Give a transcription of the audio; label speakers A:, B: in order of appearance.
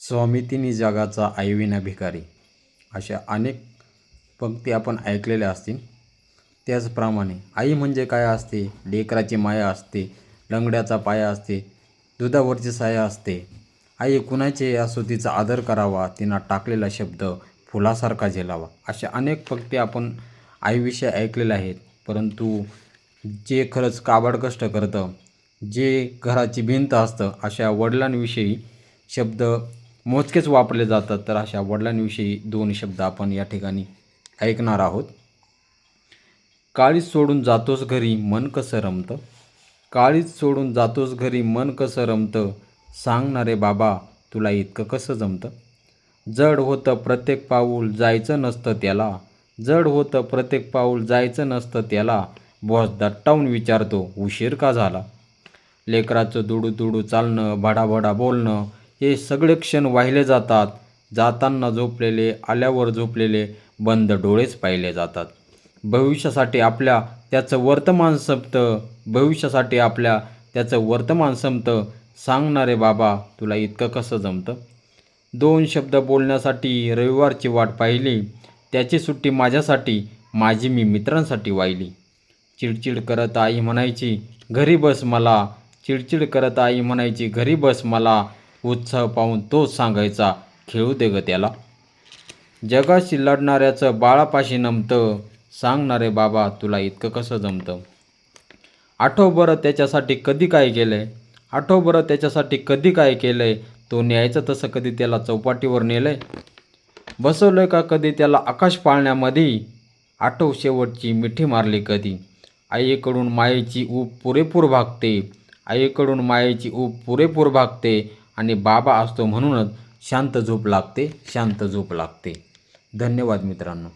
A: स्वामी तिन्ही जगाचा आईविना भिकारी अशा अनेक पंक्ती आपण ऐकलेल्या असतील. त्याचप्रमाणे आई म्हणजे काय असते? लेकराची माया असते, लंगड्याचा पाया असते, दुधावरची साया असते. आई कुणाचे असो तिचा आदर करावा, तिनं टाकलेला शब्द फुलासारखा झेलावा. अशा अनेक पंक्ती आपण आईविषयी ऐकलेल्या आहेत. परंतु जे खरंच काबाड कष्ट करतं, जे घराची भिंत असतं, अशा वडिलांविषयी शब्द मोजकेच वापरले जातात. तर अशा वडिलांविषयी 2 शब्द आपण या ठिकाणी ऐकणार आहोत. काळीच सोडून जातोस घरी मन कसं रमतं, काळीच सोडून जातोस घरी मन कसं रमतं, सांगणारे बाबा तुला इतकं कसं जमतं. जड होतं प्रत्येक पाऊल जायचं नसतं त्याला, जड होतं प्रत्येक पाऊल जायचं नसतं त्याला, बॉस दट्टावून विचारतो उशीर का झाला. लेकराचं दुडू दुडू चालणं, भडाभडा बोलणं, हे सगळे क्षण वाहिले जातात. जाताना झोपलेले, आल्यावर झोपलेले, बंद डोळेच पाहिले जातात. भविष्यासाठी आपल्या त्याचं वर्तमान संपतं, भविष्यासाठी आपल्या त्याचं वर्तमान संपतं, सांगणारे बाबा तुला इतकं कसं जमतं. 2 शब्द बोलण्यासाठी रविवारची वाट पाहिली, त्याची सुट्टी माझ्यासाठी, माझी मी मित्रांसाठी वाहिली. चिडचिड करत आई म्हणायची घरी बस मला, चिडचिड करत आई म्हणायची घरी बस मला, उत्साह पाहून तोच सांगायचा खेळू दे ग त्याला. जगाशी लढणाऱ्याचं बाळापाशी नमतं, सांगणारे बाबा तुला इतकं कसं जमतं. आठव बरं त्याच्यासाठी कधी काय केलंय, आठव बरं त्याच्यासाठी कधी काय केलंय, तो न्यायचं तसं कधी त्याला चौपाटीवर नेलंय, बसवलंय का कधी त्याला आकाश पाळण्यामध्ये, आठव शेवटची मिठी मारली कधी. आईकडून मायेची ऊब पुरेपूर भागते, आईकडून मायेची ऊब पुरेपूर भागते, आणि बाबा असतो म्हणूनच शांत झोप लागते, शांत झोप लागते. धन्यवाद मित्रांनो.